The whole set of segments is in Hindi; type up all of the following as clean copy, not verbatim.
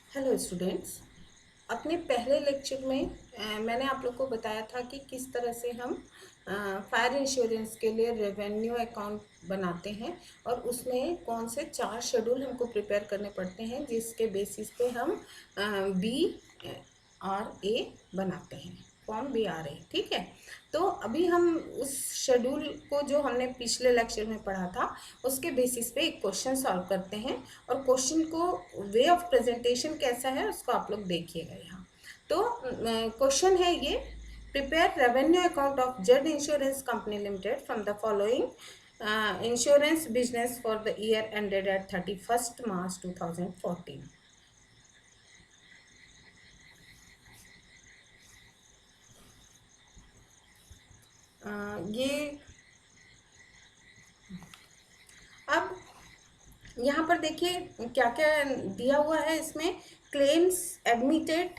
Hello students. अपने पहले लेक्चर में मैंने आप लोग को बताया था कि किस तरह से हम फायर इंश्योरेंस के लिए रेवेन्यू अकाउंट बनाते हैं और उसमें कौन से 4 शेड्यूल हमको प्रिपेयर करने पड़ते हैं जिसके बेसिस पे हम बी आर ए बनाते हैं, फॉर्म बी आर ए। ठीक है, तो अभी हम उस शेड्यूल को जो हमने पिछले लेक्चर में पढ़ा था उसके बेसिस पे एक क्वेश्चन सॉल्व करते हैं और क्वेश्चन को वे ऑफ प्रेजेंटेशन कैसा है उसको आप लोग देखिएगा यहाँ। तो क्वेश्चन है ये, prepare revenue account of Z insurance company limited from the following insurance business for the year ended at 31 March 2014। ये अब यहाँ पर देखिए क्या क्या दिया हुआ है इसमें। Claims admitted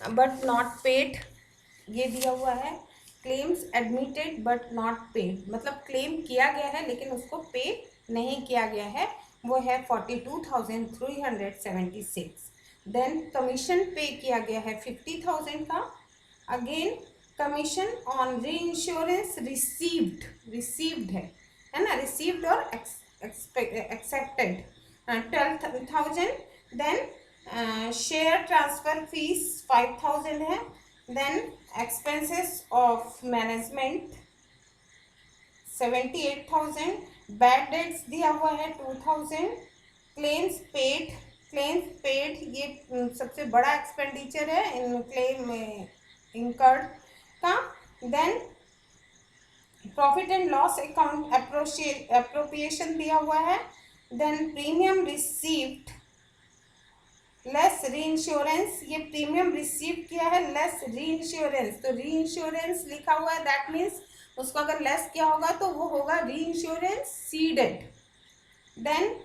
but not paid, ये दिया हुआ है। Claims admitted but not paid मतलब क्लेम किया गया है लेकिन उसको पे नहीं किया गया है, वो है 42,376। देन कमीशन पे किया गया है 50,000 का। Again commission on reinsurance received है ना, रिसीव्ड और accepted 12,000। Then share transfer fees 5,000 है। Then expenses of management 78,000। Bad debts दिया हुआ है 2,000। क्लेम्स पेड ये सबसे बड़ा एक्सपेंडिचर है इन क्लेम इंकर्ड का। Then profit and loss account appropriation दिया हुआ है। Then premium received less reinsurance, ये प्रीमियम रिसीव किया है लेस री इंश्योरेंस, तो री इंश्योरेंस लिखा हुआ है, दैट मीन्स उसको अगर लेस किया होगा तो वो होगा reinsurance ceded. Then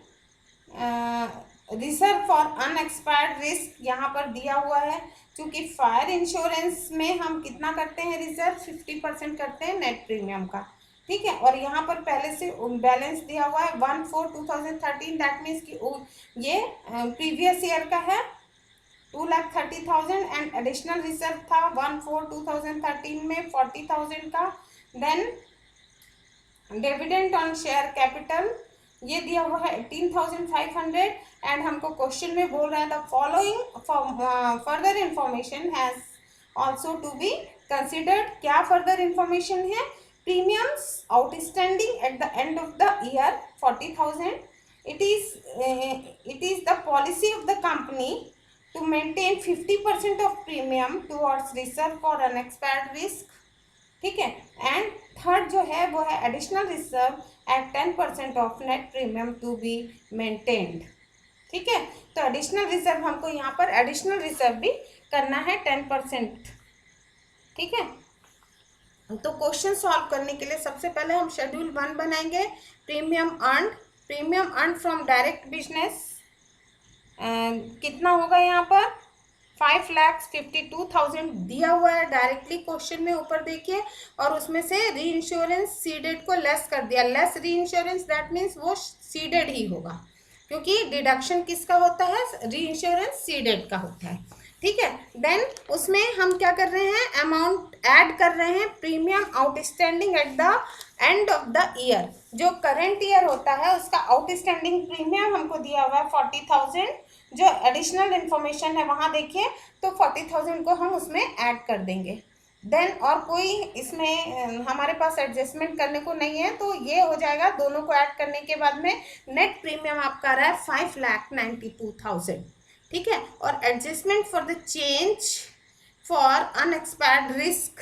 reserve for unexpired risk यहाँ पर दिया हुआ है, क्योंकि फायर इंश्योरेंस में हम कितना करते हैं रिजर्व, 50% करते हैं नेट प्रीमियम का। ठीक है, और यहाँ पर पहले से बैलेंस दिया हुआ है 1/4/2013, दैट मीन्स कि ये प्रीवियस ईयर का है 2,30,000 एंड एडिशनल रिजर्व था 1/4/2013 में 40,000 का। Then dividend on share capital ये दिया हुआ है 18,500 एंड हमको क्वेश्चन में बोल रहा है the following further information has also to be considered. क्या फर्दर इंफॉर्मेशन है? Premiums outstanding at the end of the year 40,000। it is the policy of the company to maintain 50% of premium towards reserve for unexpired risk। ठीक है, एंड थर्ड जो है वो है additional reserve at 10% of net premium to be maintained. ठीक है, तो एडिशनल रिजर्व हमको यहाँ पर एडिशनल रिजर्व भी करना है 10%। ठीक है, तो क्वेश्चन सॉल्व करने के लिए सबसे पहले हम शेड्यूल 1 बनाएंगे। Premium earn from direct business कितना होगा यहाँ पर 5,52,000 दिया हुआ है डायरेक्टली क्वेश्चन में, ऊपर देखिए, और उसमें से री इंश्योरेंस सीडेड को लेस कर दिया। लेस री इंश्योरेंस दैट मीन्स वो सीडेड ही होगा, क्योंकि डिडक्शन किसका होता है, री इंश्योरेंस सीडेड का होता है। ठीक है, देन उसमें हम क्या कर रहे हैं, अमाउंट ऐड कर रहे हैं premium outstanding at the end of the year. जो करेंट ईयर होता है उसका आउटस्टैंडिंग प्रीमियम हमको दिया हुआ है 40,000। जो एडिशनल इन्फॉर्मेशन है वहाँ देखिए, तो 40,000 को हम उसमें ऐड कर देंगे। देन और कोई इसमें हमारे पास एडजस्टमेंट करने को नहीं है, तो ये हो जाएगा। दोनों को ऐड करने के बाद में नेट प्रीमियम आपका रहा है 5,92,000। ठीक है, और adjustment for the change for unexpired risk,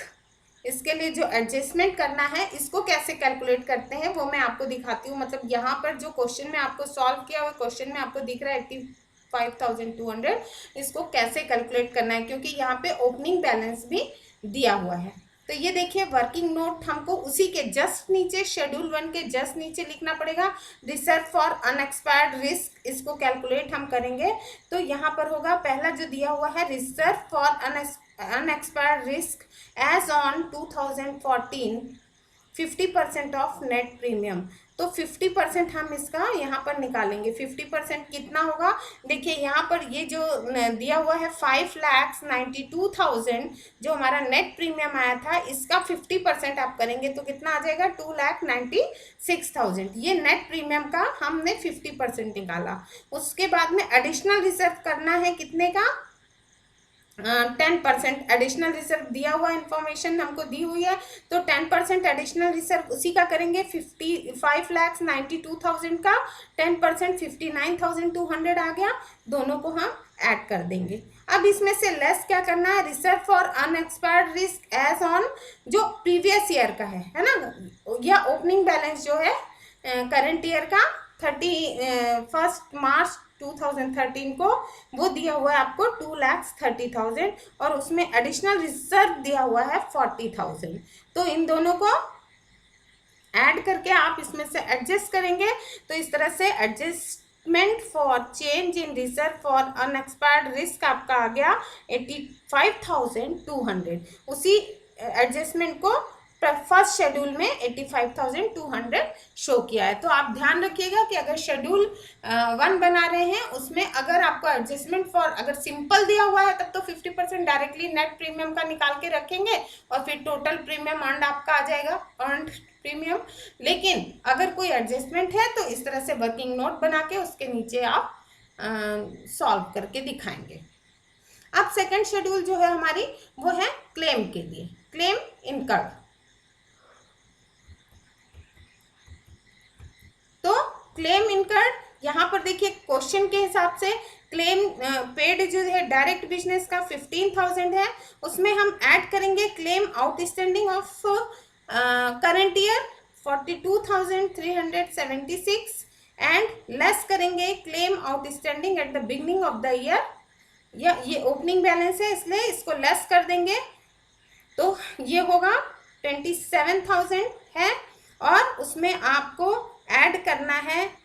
इसके लिए जो एडजस्टमेंट करना है इसको कैसे कैलकुलेट करते हैं वो मैं आपको दिखाती हूँ। मतलब यहाँ पर जो क्वेश्चन में आपको सॉल्व किया हुआ क्वेश्चन में आपको दिख रहा है 85,200, इसको कैसे कैलकुलेट करना है, क्योंकि यहाँ पे ओपनिंग बैलेंस भी दिया हुआ है। तो ये देखिए वर्किंग नोट हमको उसी के जस्ट नीचे, शेड्यूल 1 के जस्ट नीचे लिखना पड़ेगा। रिजर्व फॉर अनएक्सपायर्ड रिस्क, इसको कैलकुलेट हम करेंगे तो यहाँ पर होगा, पहला जो दिया हुआ है reserve for unexpired risk as on 2014 50% of net premium. तो 50% हम इसका यहाँ पर निकालेंगे। 50% कितना होगा, देखिए यहाँ पर ये जो दिया हुआ है 5,92,000 जो हमारा नेट प्रीमियम आया था, इसका 50% आप करेंगे तो कितना आ जाएगा, 2,96,000। ये नेट प्रीमियम का हमने 50% निकाला। उसके बाद में एडिशनल रिजर्व करना है कितने का, 10%। एडिशनल रिजर्व दिया हुआ इंफॉर्मेशन हमको दी हुई है, तो 10% एडिशनल रिजर्व उसी का करेंगे। 5,92,000 का 10% 59,200 आ गया, दोनों को हम ऐड कर देंगे। अब इसमें से लेस क्या करना है, reserve for unexpired risk as on, जो प्रीवियस ईयर का है ना, या ओपनिंग बैलेंस जो है करंट ईयर का 31 मार्च 2013 को, वो दिया हुआ है आपको 2,30,000 और उसमें एडिशनल रिजर्व दिया हुआ है 40,000। तो इन दोनों को ऐड करके आप इसमें से एडजस्ट करेंगे। तो इस तरह से adjustment for change in reserve for unexpired risk आपका आ गया 85,200। उसी एडजस्टमेंट को फर्स्ट शेड्यूल में 85,200 शो किया है। तो आप ध्यान रखिएगा कि अगर शेड्यूल 1 बना रहे हैं उसमें अगर आपको एडजस्टमेंट फॉर अगर सिंपल दिया हुआ है तब तो 50% डायरेक्टली नेट प्रीमियम का निकाल के रखेंगे और फिर टोटल प्रीमियम अर्नड आपका आ जाएगा, अर्नड प्रीमियम। लेकिन अगर कोई एडजस्टमेंट है तो इस तरह से वर्किंग नोट बना के उसके नीचे आप सॉल्व करके दिखाएंगे। अब सेकंड शेड्यूल जो है हमारी वो है क्लेम के लिए, क्लेम इनकर्ड। तो क्लेम इनकर्ड यहाँ पर देखिए क्वेश्चन के हिसाब से क्लेम पेड जो है डायरेक्ट बिजनेस का 15,000 है, उसमें हम ऐड करेंगे claim outstanding of current year 42,376 and less करेंगे claim outstanding at the beginning of the year. ये ओपनिंग बैलेंस है इसलिए इसको लेस कर देंगे, तो ये होगा 27,000 है। और उसमें आपको ऐड करना है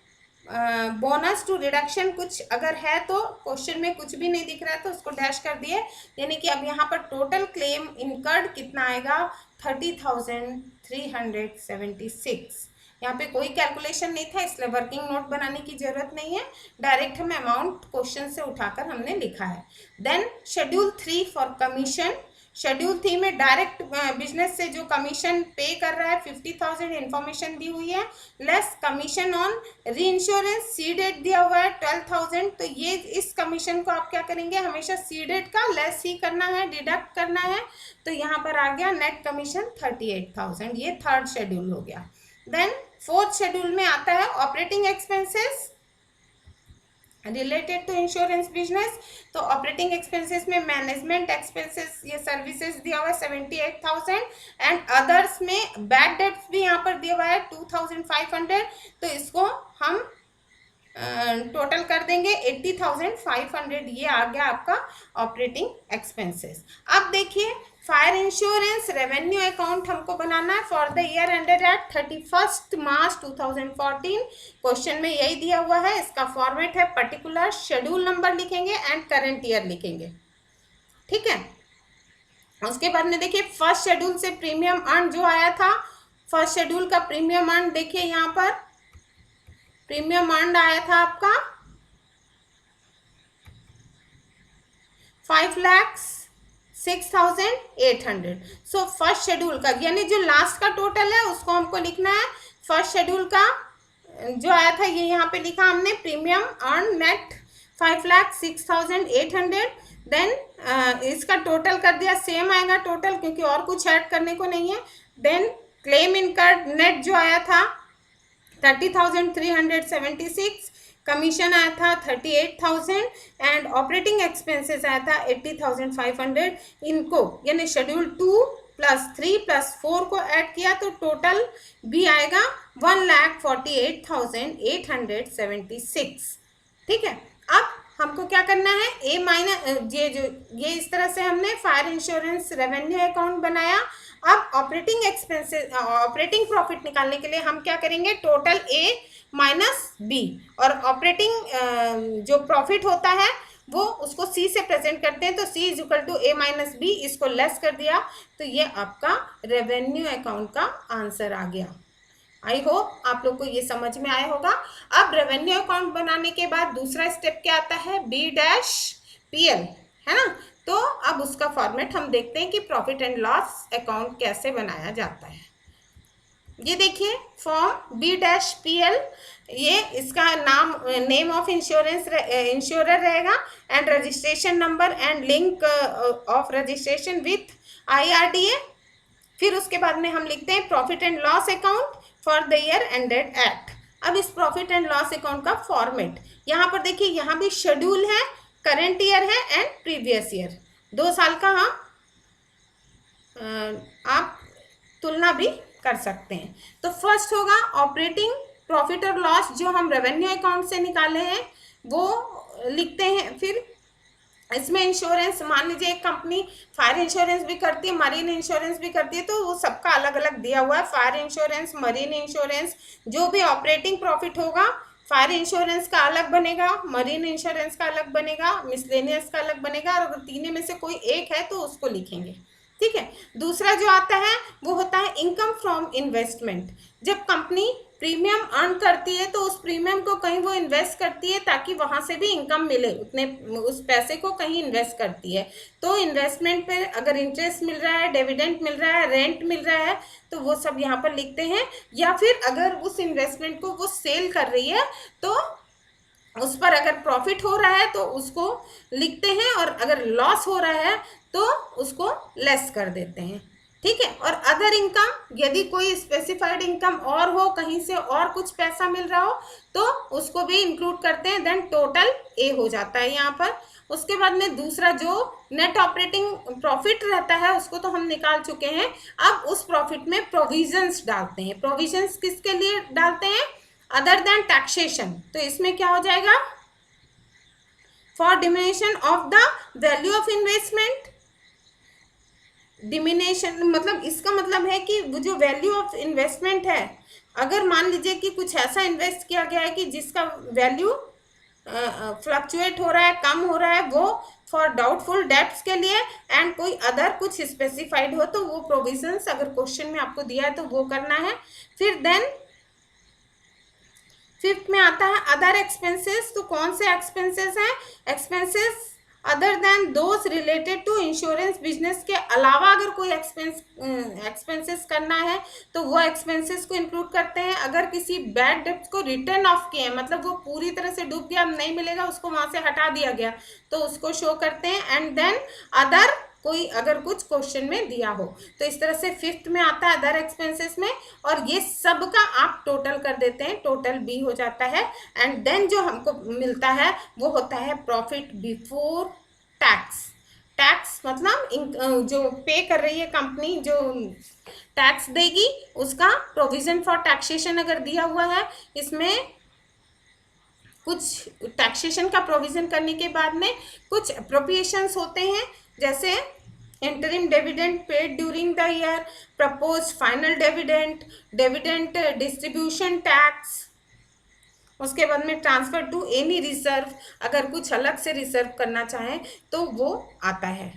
बोनस टू रिडक्शन, कुछ अगर है तो क्वेश्चन में कुछ भी नहीं दिख रहा है तो उसको डैश कर दिए, यानी कि अब यहाँ पर टोटल क्लेम इनकर्ड कितना आएगा 30,376। यहाँ पे कोई कैलकुलेशन नहीं था इसलिए वर्किंग नोट बनाने की जरूरत नहीं है, डायरेक्ट हमें अमाउंट क्वेश्चन से उठाकर हमने लिखा है। Then schedule 3 for commission. Schedule 3 में डायरेक्ट बिजनेस से जो कमीशन पे कर रहा है 50,000 इन्फॉर्मेशन दी हुई है, less commission on reinsurance seeded दिया हुआ है 12,000। तो ये इस कमीशन को आप क्या करेंगे, हमेशा सीडेड का लेस ही करना है, डिडक्ट करना है। तो यहाँ पर आ गया नेट कमीशन 38,000, ये थर्ड शेड्यूल हो गया। देन फोर्थ शेड्यूल में आता है operating expenses related to insurance business. तो ऑपरेटिंग एक्सपेंसेस में मैनेजमेंट एक्सपेंसेस, ये सर्विसेज दिया हुआ है 78,000 एंड अदर्स में बैड डेट्स भी यहाँ पर दिया हुआ है 2,500। तो इसको हम टोटल कर देंगे 80,500, ये आ गया आपका ऑपरेटिंग एक्सपेंसेस। अब देखिए फायर इंश्योरेंस रेवेन्यू अकाउंट हमको बनाना है for the year ended at 31 March 2014। Question में यही दिया हुआ है, इसका फॉर्मेट है पर्टिकुलर शेड्यूल नंबर लिखेंगे एंड करंट ईयर लिखेंगे, ठीक है। उसके बाद में देखिए फर्स्ट शेड्यूल से प्रीमियम अर्न जो आया था, फर्स्ट शेड्यूल का प्रीमियम अर्न देखिए यहाँ पर प्रीमियम अर्न आया था आपका 5,06,800। सो फर्स्ट शेड्यूल का यानी जो लास्ट का टोटल है उसको हमको लिखना है। फर्स्ट शेड्यूल का जो आया था ये यहाँ पे लिखा हमने, प्रीमियम अर्न नेट 5,06,800। देन इसका टोटल कर दिया, सेम आएगा टोटल क्योंकि और कुछ ऐड करने को नहीं है। देन क्लेम इनकर्ड नेट जो आया था 30,376, कमीशन आया था 38,000 एंड ऑपरेटिंग एक्सपेंसेस आया था 80,500। इनको यानी शेड्यूल 2 + 3 + 4 को ऐड किया तो टोटल भी आएगा 1,48,876, ठीक है। अब हमको क्या करना है, ए माइनस ये इस तरह से हमने फायर इंश्योरेंस रेवेन्यू अकाउंट बनाया। अब ऑपरेटिंग एक्सपेंसेस ऑपरेटिंग प्रॉफिट निकालने के लिए हम क्या करेंगे, टोटल ए माइनस बी, और ऑपरेटिंग जो प्रॉफिट होता है वो उसको सी से प्रेजेंट करते हैं, तो C is equal to A minus B, इसको लेस कर दिया, तो ये आपका रेवेन्यू अकाउंट का आंसर आ गया। आई होप आप लोग को ये समझ में आया होगा। अब रेवेन्यू अकाउंट बनाने के बाद दूसरा स्टेप क्या आता है, बी डैश पी एल, है ना। तो अब उसका फॉर्मेट हम देखते हैं कि प्रॉफिट एंड लॉस अकाउंट कैसे बनाया जाता है। ये देखिए form B dash P L, ये इसका नाम नेम ऑफ इंश्योरेंस इंश्योरर रहेगा and registration number and link of registration with IRDA। फिर उसके बाद में हम लिखते हैं profit and loss account for the year ended at. अब इस प्रॉफिट एंड लॉस अकाउंट का फॉर्मेट यहाँ पर देखिए, यहाँ भी शेड्यूल है, करंट ईयर है एंड प्रीवियस ईयर, 2 साल का हम आप तुलना भी कर सकते हैं। तो फर्स्ट होगा ऑपरेटिंग प्रॉफिट और लॉस, जो हम रेवेन्यू अकाउंट से निकाले हैं वो लिखते हैं। फिर इसमें इंश्योरेंस, मान लीजिए एक कंपनी फायर इंश्योरेंस भी करती है, मरीन इंश्योरेंस भी करती है, तो वो सबका अलग अलग दिया हुआ है। फायर इंश्योरेंस, मरीन इंश्योरेंस, जो भी ऑपरेटिंग प्रॉफिट होगा फायर इंश्योरेंस का अलग बनेगा, मरीन इंश्योरेंस का अलग बनेगा, मिसलेनियस का अलग बनेगा, और अगर तीनों में से कोई एक है तो उसको लिखेंगे, ठीक है। दूसरा जो आता है वो होता है इनकम फ्रॉम इन्वेस्टमेंट। जब कंपनी प्रीमियम अर्न करती है तो उस प्रीमियम को कहीं वो इन्वेस्ट करती है ताकि वहां से भी इनकम मिले, उतने उस पैसे को कहीं इन्वेस्ट करती है। तो इन्वेस्टमेंट पे अगर इंटरेस्ट मिल रहा है, डिविडेंड मिल रहा है, रेंट मिल रहा है, तो वो सब यहाँ पर लिखते हैं। या फिर अगर उस इन्वेस्टमेंट को वो सेल कर रही है तो उस पर अगर प्रॉफिट हो रहा है तो उसको लिखते हैं, और अगर लॉस हो रहा है तो उसको लेस कर देते हैं, ठीक है। और अदर इनकम, यदि कोई स्पेसिफाइड इनकम और हो, कहीं से और कुछ पैसा मिल रहा हो तो उसको भी इंक्लूड करते हैं, देन टोटल ए हो जाता है यहाँ पर। उसके बाद में दूसरा जो नेट ऑपरेटिंग प्रॉफिट रहता है उसको तो हम निकाल चुके हैं। अब उस प्रॉफिट में प्रोविजंस डालते हैं। प्रोविजंस किसके लिए डालते हैं, अदर देन टैक्सेशन। तो इसमें क्या हो जाएगा, for diminution of the value of investment. Diminution मतलब इसका मतलब है कि वो जो वैल्यू ऑफ इन्वेस्टमेंट है, अगर मान लीजिए कि कुछ ऐसा इन्वेस्ट किया गया है कि जिसका वैल्यू फ्लक्चुएट हो रहा है, कम हो रहा है, वो फॉर डाउटफुल डेब्ट्स के लिए, एंड कोई अदर कुछ स्पेसिफाइड हो तो वो प्रोविजंस अगर क्वेश्चन में आपको दिया है तो वो करना है। फिर देन फिफ्थ में आता है अदर एक्सपेंसेस। तो कौन से एक्सपेंसेस हैं, expenses other than those related to insurance business के अलावा अगर कोई एक्सपेंसेस करना है तो वो एक्सपेंसेस को इंक्लूड करते हैं। अगर किसी बैड डेब्ट को रिटर्न ऑफ किए, मतलब वो पूरी तरह से डूब गया, अब नहीं मिलेगा, उसको वहां से हटा दिया गया, तो उसको शो करते हैं। एंड देन अदर, कोई अगर कुछ क्वेश्चन में दिया हो, तो इस तरह से फिफ्थ में आता है अदर एक्सपेंसेस में, और ये सब का आप टोटल कर देते हैं, टोटल बी हो जाता है। एंड देन जो हमको मिलता है वो होता है प्रॉफिट बिफोर टैक्स। टैक्स मतलब जो पे कर रही है कंपनी, जो टैक्स देगी उसका प्रोविजन फॉर टैक्सेशन अगर दिया हुआ है, इसमें कुछ टैक्सेशन का प्रोविजन करने के बाद में कुछ अप्रोप्रिएशंस होते हैं, जैसे interim dividend paid during the year, propose final dividend, dividend distribution tax, उसके बाद में ट्रांसफर टू एनी रिजर्व, अगर कुछ अलग से रिजर्व करना चाहें तो वो आता है,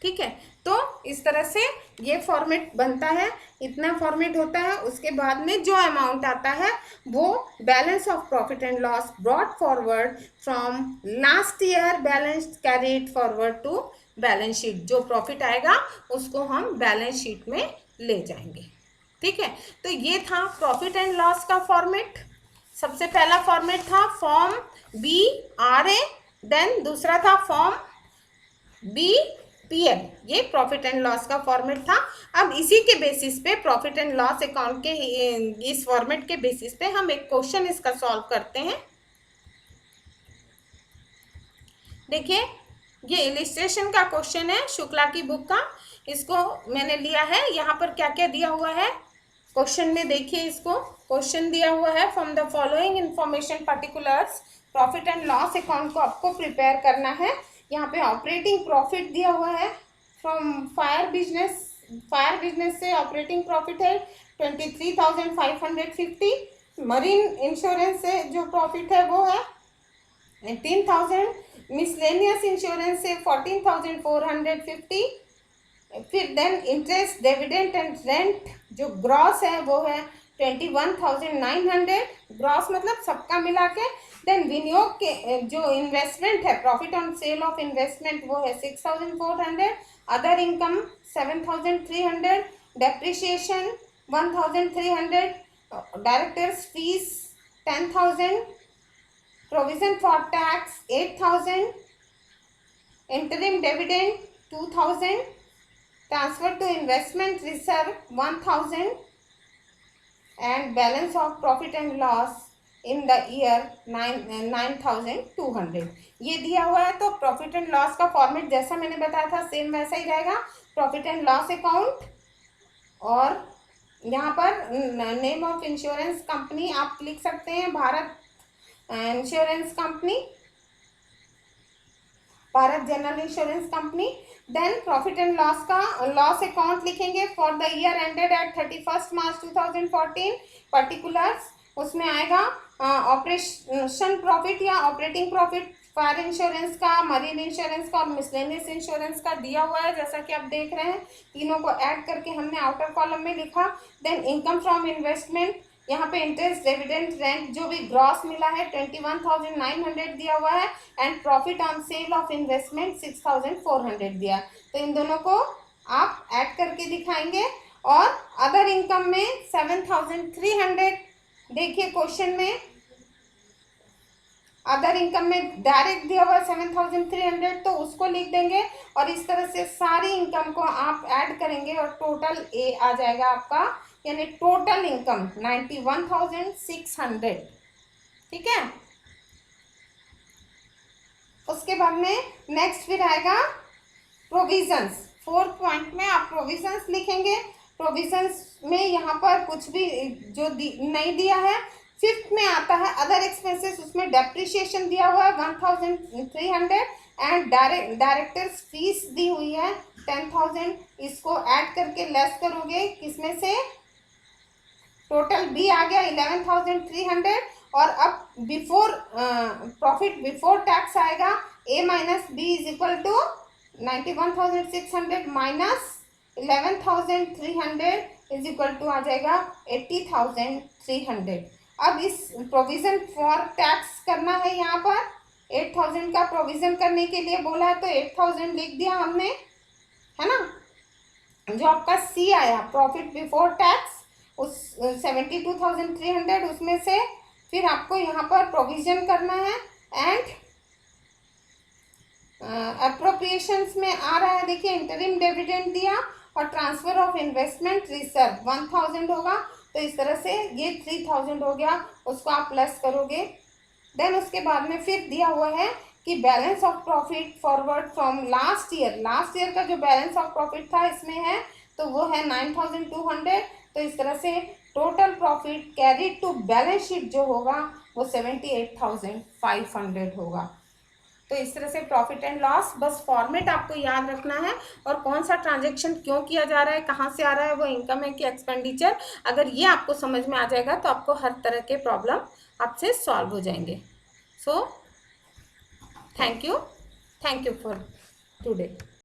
ठीक है। तो इस तरह से ये फॉर्मेट बनता है, इतना फॉर्मेट होता है। उसके बाद में जो अमाउंट आता है वो balance of profit and loss brought forward from last year balance carried forward to balance sheet. जो प्रॉफिट आएगा उसको हम बैलेंस शीट में ले जाएंगे, ठीक है। तो ये था प्रॉफिट एंड लॉस का फॉर्मेट। सबसे पहला फॉर्मेट था फॉर्म BRA, देन दूसरा था फॉर्म BPL, ये प्रॉफिट एंड लॉस का फॉर्मेट था। अब इसी के बेसिस पे, प्रॉफिट एंड लॉस अकाउंट के इस फॉर्मेट के बेसिस पे हम एक क्वेश्चन इसका सॉल्व करते हैं। देखिए ये इलिस्ट्रेशन का क्वेश्चन है शुक्ला की बुक का, इसको मैंने लिया है। यहाँ पर क्या क्या दिया हुआ है क्वेश्चन में, देखिए इसको क्वेश्चन दिया हुआ है from the following information particulars. Profit and loss account को आपको प्रिपेयर करना है। यहाँ पे ऑपरेटिंग प्रॉफिट दिया हुआ है फ्रॉम फायर बिजनेस से ऑपरेटिंग प्रॉफिट है 23,550। मरीन इंश्योरेंस से जो प्रॉफिट है वो है 10,000, मिसलेनियस इंश्योरेंस से 14,450, फिर then interest dividend and rent जो ग्रॉस है वो है 21,900, ग्रॉस मतलब सबका मिला के। देन विनियोग के जो इन्वेस्टमेंट है, profit on sale of investment, वो है 6,400, other income 7,300, depreciation 1,300, directors fees 10,000, provision for tax 8,000, interim dividend 2,000, transfer to investment reserve 1,000, and balance of profit and loss in the year 9,200 ये दिया हुआ है। तो प्रॉफिट एंड लॉस का फॉर्मेट जैसा मैंने बताया था सेम वैसा ही रहेगा, प्रॉफिट एंड लॉस अकाउंट, और यहाँ पर नेम ऑफ इंश्योरेंस कंपनी आप लिख सकते हैं Bharat insurance company, Bharat general insurance company. Then profit and loss का लॉस अकाउंट लिखेंगे for the year ended at 31 March 2014, particulars उसमें आएगा ऑपरेशन प्रॉफिट या ऑपरेटिंग प्रॉफिट फायर इंश्योरेंस का, मरीन इंश्योरेंस का और मिसलेनियस इंश्योरेंस का दिया हुआ है जैसा कि आप देख रहे हैं। तीनों को ऐड करके हमने आउटर कॉलम में लिखा। देन इनकम फ्रॉम इन्वेस्टमेंट, यहाँ पे इंटरेस्ट डिविडेंड रेंट जो भी ग्रॉस मिला है 21,900 दिया हुआ है, and profit on sale of investment 6,400 दिया। तो इन दोनों को आप ऐड करके दिखाएंगे। और अदर इनकम में 7,300, देखिए क्वेश्चन में अदर इनकम में डायरेक्ट दिया हुआ 7,300 तो उसको लिख देंगे, और इस तरह से सारी इनकम को आप ऐड करेंगे और टोटल ए आ जाएगा आपका, यानी टोटल इनकम 91,600। ठीक है, उसके बाद में नेक्स्ट फिर आएगा प्रोविजंस। 4th पॉइंट में आप प्रोविजंस लिखेंगे। प्रोविजंस में यहाँ पर कुछ भी जो नहीं दिया है। 5th में आता है अदर एक्सपेंसेस, उसमें डेप्रिसिएशन दिया हुआ है 1,300, एंड डायरेक्टर्स फीस दी हुई है 10,000। इसको ऐड करके लेस करोगे किसमें से, टोटल बी आ गया 11,300, और अब बिफोर प्रॉफिट बिफोर टैक्स आएगा A minus B is equal to 91,600 minus 11,300 is equal to आ जाएगा 80,300। अब इस प्रोविजन फॉर टैक्स करना है, यहाँ पर 8,000 का प्रोविजन करने के लिए बोला है तो 8,000 लिख दिया हमने, है ना। जो आपका सी आया प्रॉफिट बिफोर टैक्स उस 72,300, उसमें से फिर आपको यहाँ पर प्रोविजन करना है। एंड अप्रोप्रिएशंस में आ रहा है, देखिए इंटरिम डिविडेंड दिया और ट्रांसफर ऑफ इन्वेस्टमेंट रिजर्व 1,000 होगा। तो इस तरह से ये 3,000 हो गया, उसको आप प्लस करोगे। देन उसके बाद में फिर दिया हुआ है कि balance of profit forward from last year का जो बैलेंस ऑफ प्रॉफिट था इसमें है तो वो है 9,200। तो इस तरह से total profit carried to balance sheet जो होगा वो 78,500 होगा। तो इस तरह से प्रॉफिट एंड लॉस, बस फॉर्मेट आपको याद रखना है और कौन सा ट्रांजैक्शन क्यों किया जा रहा है, कहाँ से आ रहा है, वो इनकम है कि एक्सपेंडिचर। अगर ये आपको समझ में आ जाएगा तो आपको हर तरह के प्रॉब्लम आपसे सॉल्व हो जाएंगे। So thank you for today.